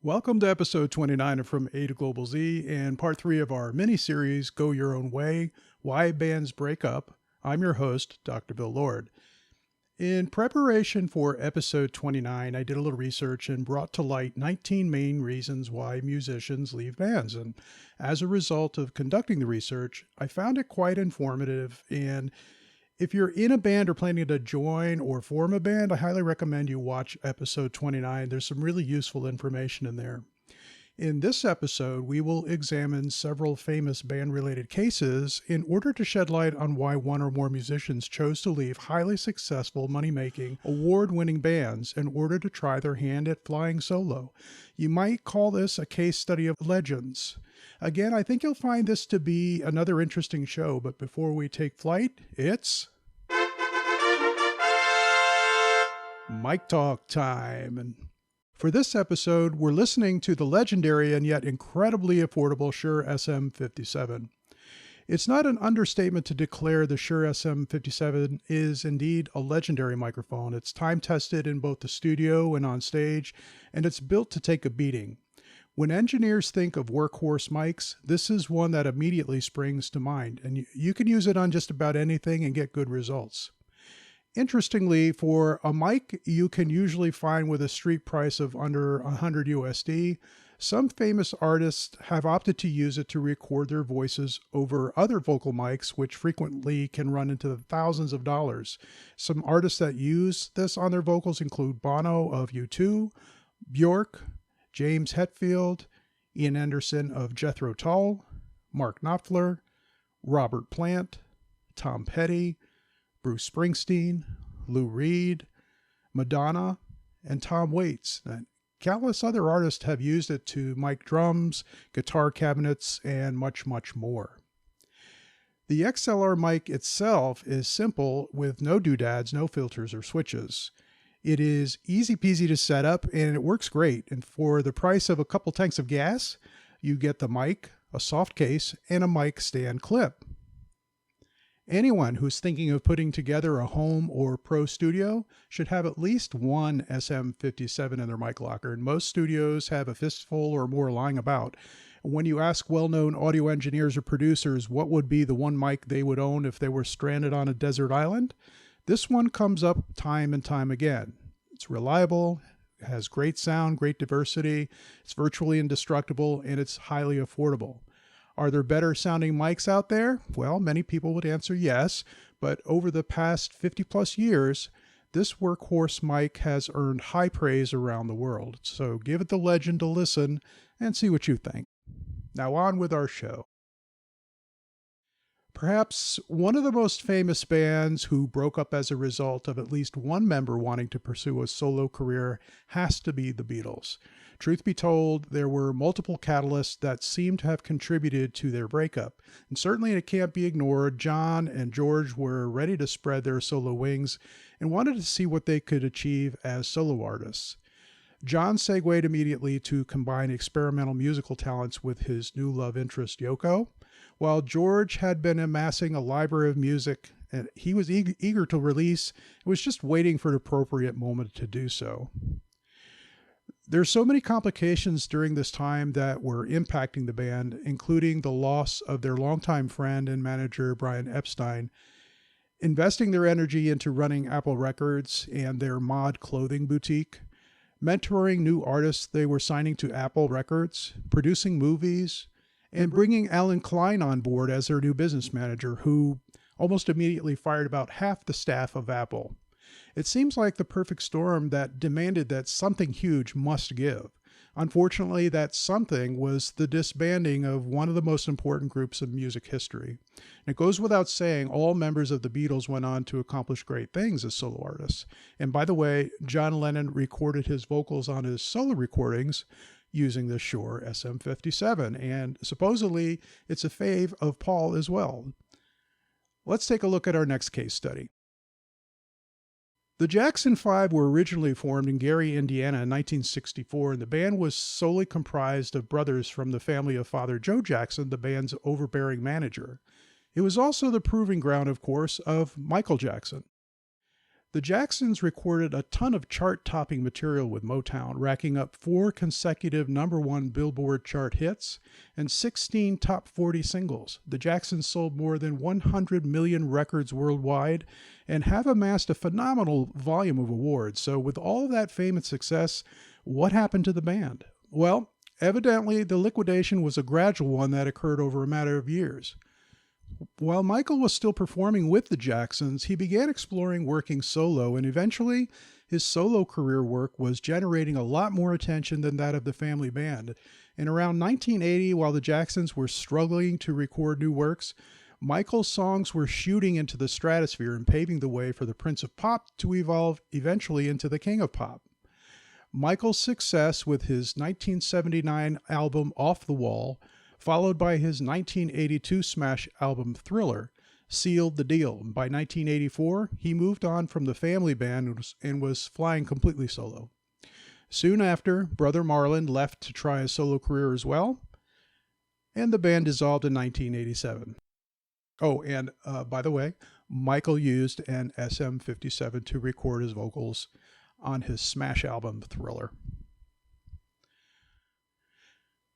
Welcome to episode 29 of From A to Global Z and part 3 of our mini-series, Go Your Own Way, Why Bands Break Up. I'm your host, Dr. Bill Lord. In preparation for episode 29, I did a little research and brought to light 19 main reasons why musicians leave bands. And as a result of conducting the research, I found it quite informative. And if you're in a band or planning to join or form a band, I highly recommend you watch episode 29. There's some really useful information in there. In this episode, we will examine several famous band-related cases in order to shed light on why one or more musicians chose to leave highly successful, money-making, award-winning bands in order to try their hand at flying solo. You might call this a case study of legends. Again, I think you'll find this to be another interesting show, but before we take flight, it's mic talk time. And for this episode, we're listening to the legendary and yet incredibly affordable Shure SM57. It's not an understatement to declare the Shure SM57 is indeed a legendary microphone. It's time-tested in both the studio and on stage, and it's built to take a beating. When engineers think of workhorse mics, this is one that immediately springs to mind, and you can use it on just about anything and get good results. Interestingly, for a mic you can usually find with a street price of under 100 USD, some famous artists have opted to use it to record their voices over other vocal mics, which frequently can run into the thousands of dollars. Some artists that use this on their vocals include Bono of U2, Bjork, James Hetfield, Ian Anderson of Jethro Tull, Mark Knopfler, Robert Plant, Tom Petty, Bruce Springsteen, Lou Reed, Madonna, and Tom Waits. And countless other artists have used it to mic drums, guitar cabinets, and much, much more. The XLR mic itself is simple with no doodads, no filters or switches. It is easy peasy to set up and it works great. And for the price of a couple tanks of gas, you get the mic, a soft case, and a mic stand clip. Anyone who's thinking of putting together a home or pro studio should have at least one SM57 in their mic locker, and most studios have a fistful or more lying about. When you ask well-known audio engineers or producers what would be the one mic they would own if they were stranded on a desert island, this one comes up time and time again. It's reliable, has great sound, great diversity, it's virtually indestructible, and it's highly affordable. Are there better sounding mics out there? Well, many people would answer yes, but over the past 50 plus years, this workhorse mic has earned high praise around the world. So give it the legend to listen and see what you think. Now on with our show. Perhaps one of the most famous bands who broke up as a result of at least one member wanting to pursue a solo career has to be the Beatles. Truth be told, there were multiple catalysts that seem to have contributed to their breakup. And certainly it can't be ignored, John and George were ready to spread their solo wings and wanted to see what they could achieve as solo artists. John segued immediately to combine experimental musical talents with his new love interest, Yoko, while George had been amassing a library of music and he was eager to release, and was just waiting for the appropriate moment to do so. There's so many complications during this time that were impacting the band, including the loss of their longtime friend and manager, Brian Epstein, investing their energy into running Apple Records and their mod clothing boutique, mentoring new artists they were signing to Apple Records, producing movies, and bringing Alan Klein on board as their new business manager, who almost immediately fired about half the staff of Apple. It seems like the perfect storm that demanded that something huge must give. Unfortunately, that something was the disbanding of one of the most important groups in music history. And it goes without saying, all members of the Beatles went on to accomplish great things as solo artists. And by the way, John Lennon recorded his vocals on his solo recordings using the Shure SM57, and supposedly it's a fave of Paul as well. Let's take a look at our next case study. The Jackson 5 were originally formed in Gary, Indiana in 1964, and the band was solely comprised of brothers from the family of Father Joe Jackson, the band's overbearing manager. It was also the proving ground, of course, of Michael Jackson. The Jacksons recorded a ton of chart-topping material with Motown, racking up 4 consecutive #1 Billboard chart hits and 16 top 40 singles. The Jacksons sold more than 100 million records worldwide and have amassed a phenomenal volume of awards. So with all of that fame and success, what happened to the band? Well, evidently the liquidation was a gradual one that occurred over a matter of years. While Michael was still performing with the Jacksons, he began exploring working solo, and eventually his solo career work was generating a lot more attention than that of the family band. In around 1980, while the Jacksons were struggling to record new works, Michael's songs were shooting into the stratosphere and paving the way for the Prince of Pop to evolve eventually into the King of Pop. Michael's success with his 1979 album Off the Wall, followed by his 1982 smash album Thriller, sealed the deal. By 1984, he moved on from the family band and was flying completely solo. Soon after, brother Marlon left to try a solo career as well, and the band dissolved in 1987. Oh, and by the way, Michael used an SM57 to record his vocals on his smash album Thriller.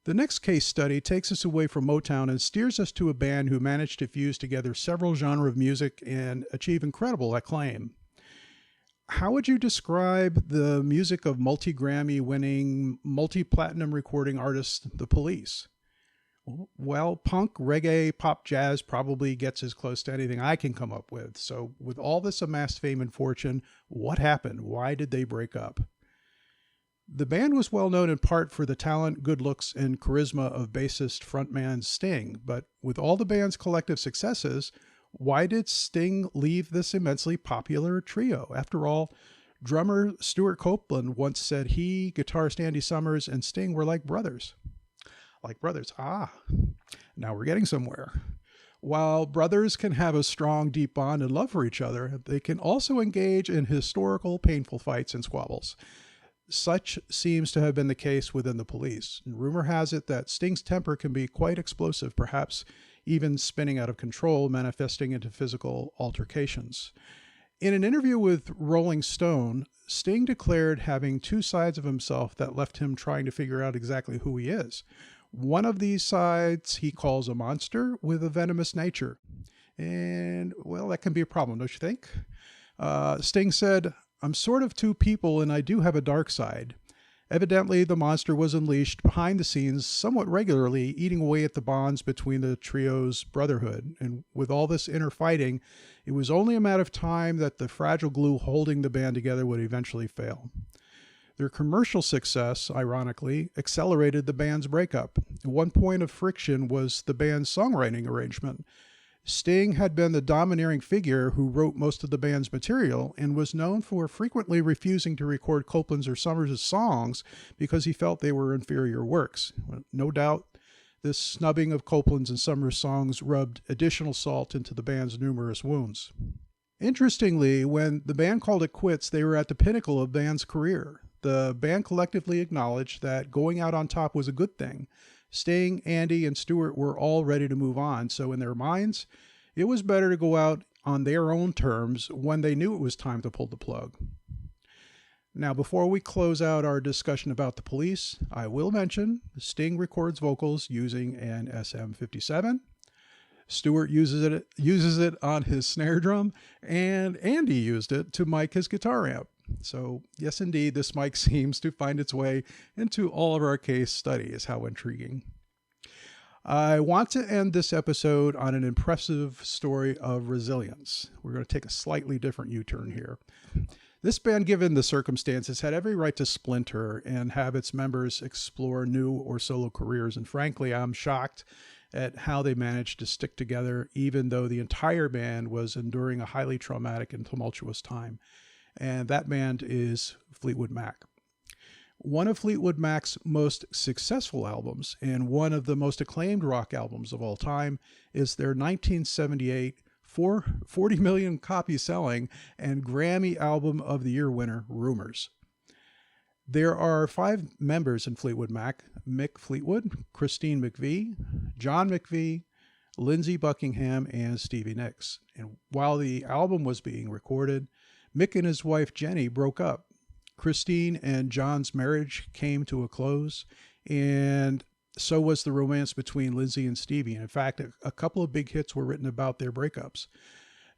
The next case study takes us away from Motown and steers us to a band who managed to fuse together several genres of music and achieve incredible acclaim. How would you describe the music of multi-Grammy winning, multi-platinum recording artist The Police? Well, punk, reggae, pop, jazz probably gets as close to anything I can come up with. So with all this amassed fame and fortune, what happened? Why did they break up? The band was well known in part for the talent, good looks, and charisma of bassist frontman Sting, but with all the band's collective successes, why did Sting leave this immensely popular trio? After all, drummer Stuart Copeland once said he, guitarist Andy Summers, and Sting were like brothers. Like brothers. Now we're getting somewhere. While brothers can have a strong, deep bond and love for each other, they can also engage in historical, painful fights and squabbles. Such seems to have been the case within the Police. And rumor has it that Sting's temper can be quite explosive, perhaps even spinning out of control, manifesting into physical altercations. In an interview with Rolling Stone, Sting declared having 2 sides of himself that left him trying to figure out exactly who he is. One of these sides he calls a monster with a venomous nature. And, well, that can be a problem, don't you think? Sting said, "I'm sort of 2 people and I do have a dark side." Evidently, the monster was unleashed behind the scenes somewhat regularly, eating away at the bonds between the trio's brotherhood. And with all this inner fighting, it was only a matter of time that the fragile glue holding the band together would eventually fail. Their commercial success, ironically, accelerated the band's breakup. One point of friction was the band's songwriting arrangement. Sting had been the domineering figure who wrote most of the band's material and was known for frequently refusing to record Copeland's or Summers' songs because he felt they were inferior works. No doubt, this snubbing of Copeland's and Summers' songs rubbed additional salt into the band's numerous wounds. Interestingly, when the band called it quits, they were at the pinnacle of the band's career. The band collectively acknowledged that going out on top was a good thing. Sting, Andy, and Stuart were all ready to move on, so in their minds, it was better to go out on their own terms when they knew it was time to pull the plug. Now, before we close out our discussion about the Police, I will mention Sting records vocals using an SM57. Stuart uses it on his snare drum, and Andy used it to mic his guitar amp. So yes, indeed, this mic seems to find its way into all of our case studies. How intriguing. I want to end this episode on an impressive story of resilience. We're going to take a slightly different U-turn here. This band, given the circumstances, had every right to splinter and have its members explore new or solo careers. And frankly, I'm shocked at how they managed to stick together, even though the entire band was enduring a highly traumatic and tumultuous time. And that band is Fleetwood Mac. One of Fleetwood Mac's most successful albums and one of the most acclaimed rock albums of all time is their 1978 40 million copy selling and Grammy Album of the Year winner, Rumors. There are 5 members in Fleetwood Mac: Mick Fleetwood, Christine McVie, John McVie, Lindsey Buckingham, and Stevie Nicks. And while the album was being recorded, Mick and his wife Jenny broke up. Christine and John's marriage came to a close, and so was the romance between Lindsay and Stevie. And in fact, a couple of big hits were written about their breakups.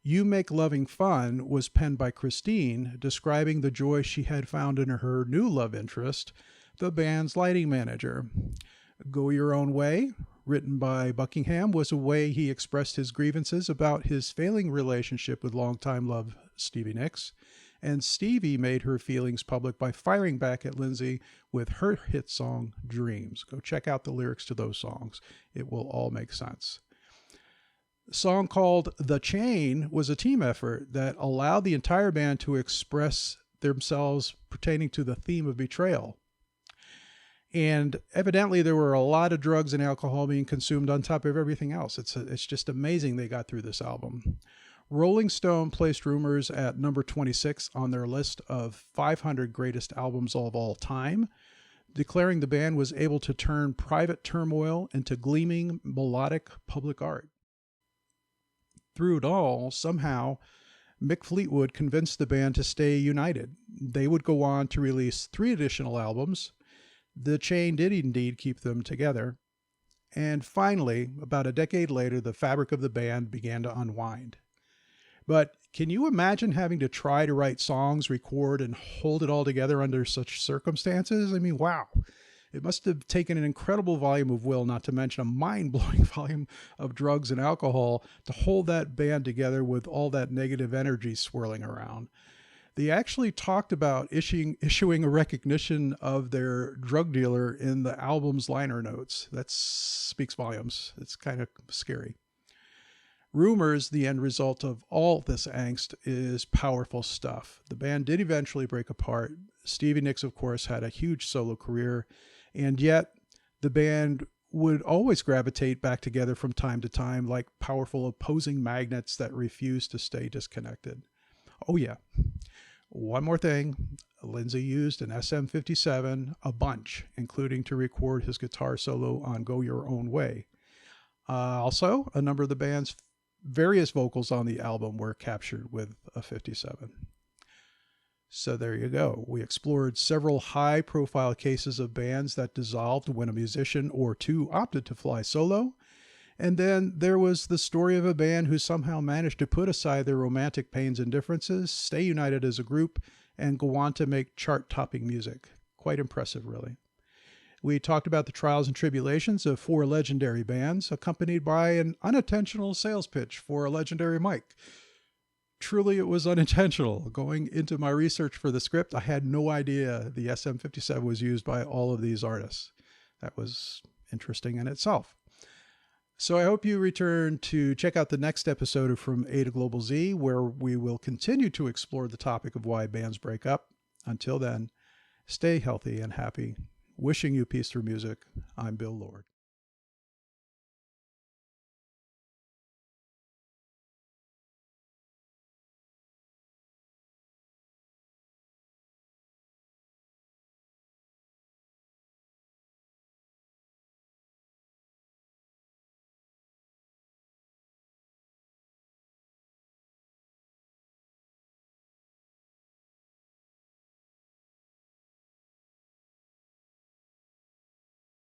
You Make Loving Fun was penned by Christine, describing the joy she had found in her new love interest, the band's lighting manager. Go Your Own Way, written by Buckingham, was a way he expressed his grievances about his failing relationship with longtime love Stevie Nicks. And Stevie made her feelings public by firing back at Lindsay with her hit song, Dreams. Go check out the lyrics to those songs. It will all make sense. A song called The Chain was a team effort that allowed the entire band to express themselves pertaining to the theme of betrayal. And evidently there were a lot of drugs and alcohol being consumed on top of everything else. It's just amazing they got through this album. Rolling Stone placed Rumors at number 26 on their list of 500 greatest albums of all time, declaring the band was able to turn private turmoil into gleaming, melodic public art. Through it all, somehow, Mick Fleetwood convinced the band to stay united. They would go on to release 3 additional albums. The Chain did indeed keep them together. And finally, about a decade later, the fabric of the band began to unwind. But can you imagine having to try to write songs, record, and hold it all together under such circumstances? I mean, wow. It must have taken an incredible volume of will, not to mention a mind-blowing volume of drugs and alcohol, to hold that band together with all that negative energy swirling around. They actually talked about issuing a recognition of their drug dealer in the album's liner notes. That speaks volumes. It's kind of scary. Rumors, the end result of all this angst, is powerful stuff. The band did eventually break apart. Stevie Nicks, of course, had a huge solo career, and yet the band would always gravitate back together from time to time like powerful opposing magnets that refuse to stay disconnected. Oh yeah. One more thing. Lindsay used an SM57 a bunch, including to record his guitar solo on Go Your Own Way. Also, a number of the band's various vocals on the album were captured with a 57. So there you go. We explored several high-profile cases of bands that dissolved when a musician or two opted to fly solo. And then there was the story of a band who somehow managed to put aside their romantic pains and differences, stay united as a group, and go on to make chart-topping music. Quite impressive, really. We talked about the trials and tribulations of 4 legendary bands, accompanied by an unintentional sales pitch for a legendary mic. Truly, it was unintentional. Going into my research for the script, I had no idea the SM57 was used by all of these artists. That was interesting in itself. So I hope you return to check out the next episode of From A to Global Z, where we will continue to explore the topic of why bands break up. Until then, stay healthy and happy. Wishing you peace through music. I'm Bill Lord.